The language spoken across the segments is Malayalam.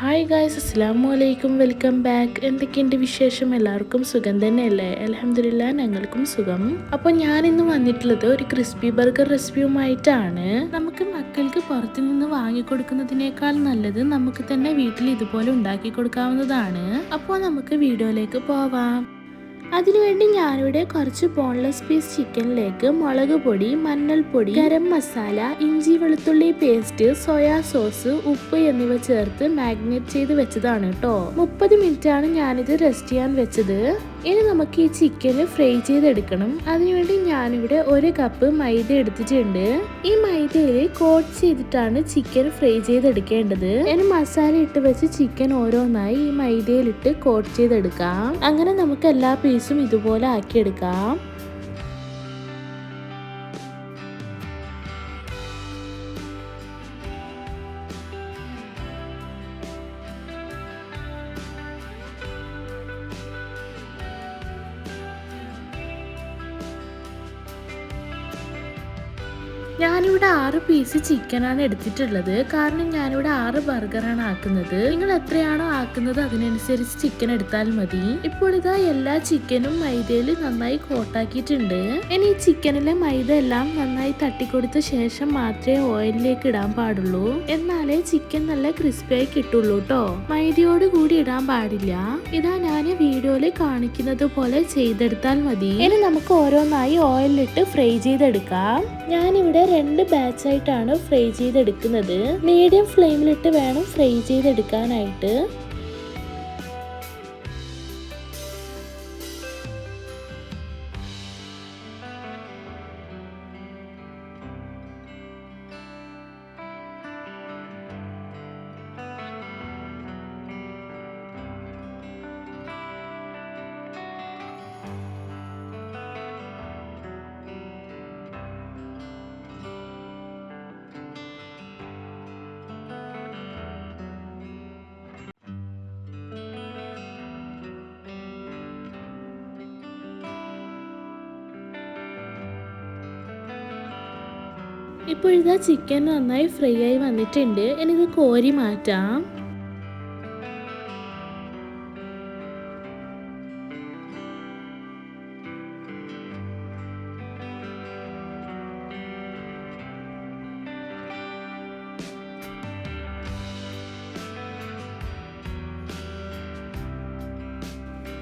ഹായ് ഗായ്സ്, അസ്സലാമു അലൈക്കും. Welcome back. എന്തൊക്കെയുണ്ട് വിശേഷം? എല്ലാവർക്കും സുഖം തന്നെയല്ലേ? അൽഹംദുലില്ലാ, ഞങ്ങൾക്കും സുഖം. അപ്പോൾ ഞാനിന്ന് വന്നിട്ടുള്ളത് ഒരു ക്രിസ്പി ബർഗർ റെസിപ്പിയുമായിട്ടാണ്. നമുക്ക് മക്കൾക്ക് പുറത്തു നിന്ന് വാങ്ങിക്കൊടുക്കുന്നതിനേക്കാൾ നല്ലത് നമുക്ക് തന്നെ വീട്ടിൽ ഇതുപോലെ ഉണ്ടാക്കി കൊടുക്കാവുന്നതാണ്. അപ്പോൾ നമുക്ക് വീഡിയോയിലേക്ക് പോവാം. അതിനുവേണ്ടി ഞാനിവിടെ കുറച്ച് ബോൺലെസ് പീസ് ചിക്കനിലേക്ക് മുളക് പൊടി, മഞ്ഞൾപ്പൊടി, ഗരം മസാല, ഇഞ്ചി വെളുത്തുള്ളി പേസ്റ്റ്, സോയാ സോസ്, ഉപ്പ് എന്നിവ ചേർത്ത് മാഗ്നേറ്റ് ചെയ്ത് വെച്ചതാണ് കേട്ടോ. 30 മിനിറ്റാണ് ഞാനിത് റെസ്റ്റ് ചെയ്യാൻ വെച്ചത്. ഇനി നമുക്ക് ഈ ചിക്കന് ഫ്രൈ ചെയ്തെടുക്കണം. അതിനുവേണ്ടി ഞാനിവിടെ 1 കപ്പ് മൈദ എടുത്തിട്ടുണ്ട്. ഈ മൈദയിൽ കോട്ട് ചെയ്തിട്ടാണ് ചിക്കൻ ഫ്രൈ ചെയ്തെടുക്കേണ്ടത്. ഇനി മസാല ഇട്ട് വെച്ച് ചിക്കൻ ഓരോന്നായി ഈ മൈദയിലിട്ട് കോട്ട് ചെയ്തെടുക്കാം. അങ്ങനെ നമുക്ക് എല്ലാ പീസും ഇതുപോലെ ആക്കിയെടുക്കാം. ഞാനിവിടെ 6 പീസ് ചിക്കനാണ് എടുത്തിട്ടുള്ളത്. കാരണം ഞാനിവിടെ 6 ബർഗറാണ് ആക്കുന്നത്. നിങ്ങൾ എത്രയാണോ ആക്കുന്നത് അതിനനുസരിച്ച് ചിക്കൻ എടുത്താൽ മതി. ഇപ്പോൾ ഇതാ എല്ലാ ചിക്കനും മൈദയിൽ നന്നായി കോട്ടാക്കിയിട്ടുണ്ട്. ഇനി ഈ ചിക്കനിലെ മൈദ എല്ലാം നന്നായി തട്ടിക്കൊടുത്ത ശേഷം മാത്രമേ ഓയിലിലേക്ക് ഇടാൻ പാടുള്ളൂ. എന്നാലേ ചിക്കൻ നല്ല ക്രിസ്പിയായി കിട്ടുള്ളൂ കേട്ടോ. മൈദയോട് കൂടി ഇടാൻ പാടില്ല. ഇതാ ഞാൻ വീഡിയോയിൽ കാണിക്കുന്നത് പോലെ ചെയ്തെടുത്താൽ മതി. ഇനി നമുക്ക് ഓരോന്നായി ഓയിലിട്ട് ഫ്രൈ ചെയ്തെടുക്കാം. ഞാനിവിടെ 2 ബാച്ചായിട്ടാണ് ഫ്രൈ ചെയ്തെടുക്കുന്നത്. മീഡിയം ഫ്ലെയിമിലിട്ട് വേണം ഫ്രൈ ചെയ്തെടുക്കാനായിട്ട്. ഇപ്പോൾ ഇതാ ചിക്കൻ നന്നായി ഫ്രൈ ആയി വന്നിട്ടുണ്ട്. ഇനി ഇത് കോരി മാറ്റാം.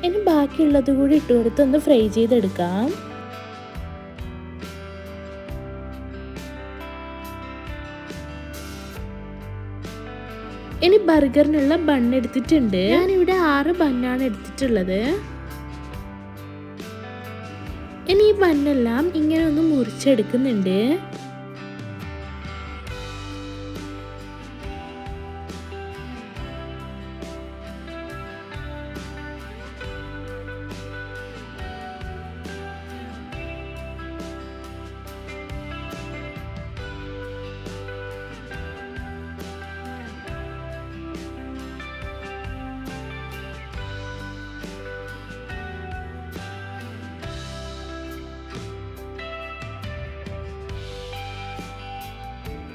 ഇനി ബാക്കിയുള്ളത് കൂടി ഇട്ടുകൊടുത്ത് ഒന്ന് ഫ്രൈ ചെയ്തെടുക്കാം. ഇനി ബർഗറിനുള്ള ബൺ എടുത്തിട്ടുണ്ട്. ഞാനിവിടെ 6 ബണ്ണാണ് എടുത്തിട്ടുള്ളത്. ഇനി ഈ ബണ്ണെല്ലാം ഇങ്ങനെ ഒന്ന് മുറിച്ചെടുക്കുന്നുണ്ട്.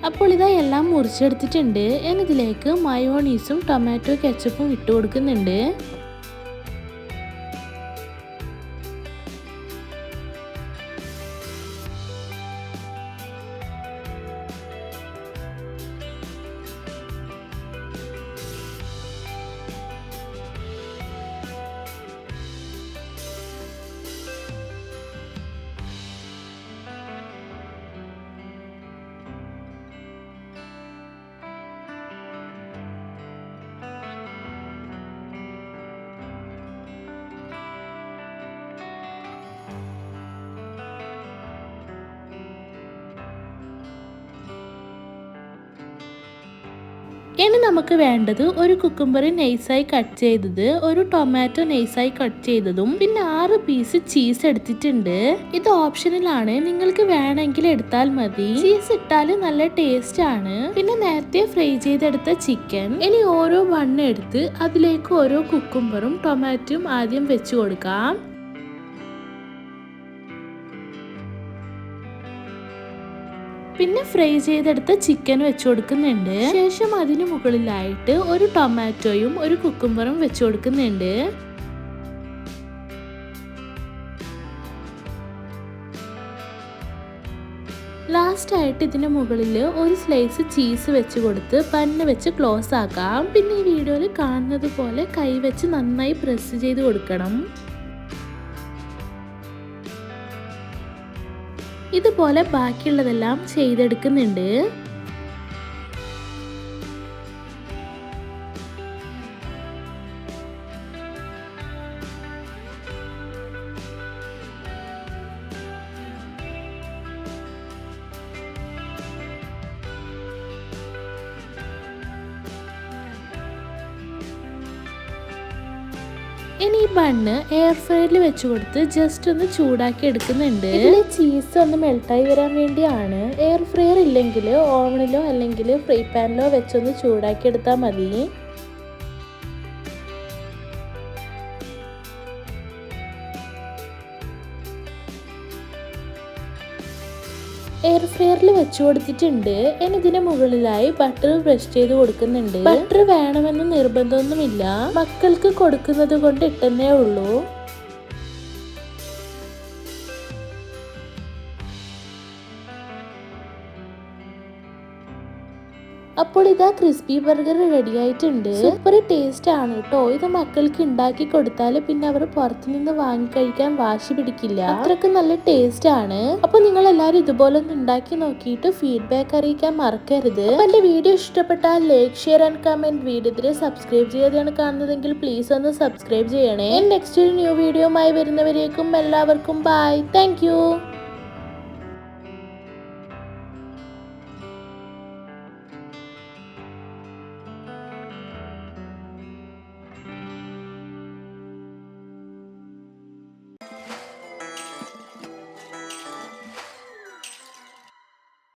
അപ്പോൾ ഇതാ എല്ലാം മുറിച്ചെടുത്തിട്ടുണ്ട്. ഇതിലേക്ക് മയോണീസും ടൊമാറ്റോ കെച്ചപ്പും ഇട്ട് കൊടുക്കുന്നുണ്ട്. ഇനി നമുക്ക് വേണ്ടത് ഒരു കുക്കുംബർ നൈസായി കട്ട് ചെയ്തത്, ഒരു ടൊമാറ്റോ നൈസായി കട്ട് ചെയ്തതും, പിന്നെ 6 പീസ് ചീസ് എടുത്തിട്ടുണ്ട്. ഇത് ഓപ്ഷണലാണ്, നിങ്ങൾക്ക് വേണമെങ്കിൽ എടുത്താൽ മതി. ചീസ് ഇട്ടാൽ നല്ല ടേസ്റ്റ് ആണ്. പിന്നെ നേരത്തെ ഫ്രൈ ചെയ്തെടുത്ത ചിക്കൻ. ഇനി ഓരോ ബണ്ണ് എടുത്ത് അതിലേക്ക് ഓരോ കുക്കുംബറും ടൊമാറ്റോയും ആദ്യം വെച്ച് കൊടുക്കാം. പിന്നെ ഫ്രൈ ചെയ്തെടുത്ത ചിക്കൻ വെച്ച് കൊടുക്കുന്നുണ്ട്. ശേഷം അതിന് മുകളിലായിട്ട് ഒരു ടൊമാറ്റോയും ഒരു കുക്കുംബറും വെച്ച് കൊടുക്കുന്നുണ്ട്. ലാസ്റ്റ് ആയിട്ട് ഇതിന് മുകളിൽ ഒരു സ്ലൈസ് ചീസ് വെച്ച് കൊടുത്ത് ബണ്ണ് വെച്ച് ക്ലോസ് ആക്കാം. പിന്നെ ഈ വീഡിയോയിൽ കാണുന്നത് പോലെ കൈ വെച്ച് നന്നായി പ്രസ് ചെയ്ത് കൊടുക്കണം. ഇതുപോലെ ബാക്കിയുള്ളതെല്ലാം ചെയ്തെടുക്കുന്നുണ്ട്. ഇനി ഈ ബണ്ണ് എയർ ഫ്രയറിൽ വെച്ച് കൊടുത്ത് ജസ്റ്റ് ഒന്ന് ചൂടാക്കി എടുക്കുന്നുണ്ട്. ഇതിൽ ചീസ് ഒന്ന് മെൽട്ടായി വരാൻ വേണ്ടിയാണ്. എയർ ഫ്രയർ ഇല്ലെങ്കിൽ ഓവനിലോ അല്ലെങ്കിൽ ഫ്രൈ പാനിലോ വെച്ചൊന്ന് ചൂടാക്കി എടുത്താൽ മതി. എയർ ഫ്രയറിൽ വെച്ച് കൊടുത്തിട്ടുണ്ട്. ഇനി ഇതിന് മുകളിലായി ബട്ടർ ബ്രഷ് ചെയ്ത് കൊടുക്കുന്നുണ്ട്. ബട്ടർ വേണമെന്ന് നിർബന്ധമൊന്നുമില്ല, മക്കൾക്ക് കൊടുക്കുന്നത് കൊണ്ട് ഇട്ടെന്നേ ഉള്ളൂ. അപ്പോൾ ഇതാ ക്രിസ്പി ബർഗർ റെഡി ആയിട്ടുണ്ട്. സൂപ്പർ ടേസ്റ്റ് ആണ് കേട്ടോ. ഇത് മക്കൾക്ക് ഉണ്ടാക്കി കൊടുത്താൽ പിന്നെ അവർ പുറത്തുനിന്ന് വാങ്ങി കഴിക്കാൻ വാശി പിടിക്കില്ല. അത്രക്ക് നല്ല ടേസ്റ്റ് ആണ്. അപ്പൊ നിങ്ങൾ എല്ലാവരും ഇതുപോലെ ഒന്ന് ഉണ്ടാക്കി നോക്കിയിട്ട് ഫീഡ്ബാക്ക് അറിയിക്കാൻ മറക്കരുത്. അപ്പൊ എന്റെ വീഡിയോ ഇഷ്ടപ്പെട്ടാൽ like, share and comment. Video ഇതിൽ സബ്സ്ക്രൈബ് ചെയ്യാതെയാണ് കാണുന്നതെങ്കിൽ പ്ലീസ് ഒന്ന് സബ്സ്ക്രൈബ് ചെയ്യണേ. നെക്സ്റ്റ് ഒരു ന്യൂ വീഡിയോയുമായി വരുന്നവരേക്കും എല്ലാവർക്കും ബൈ. Thank you.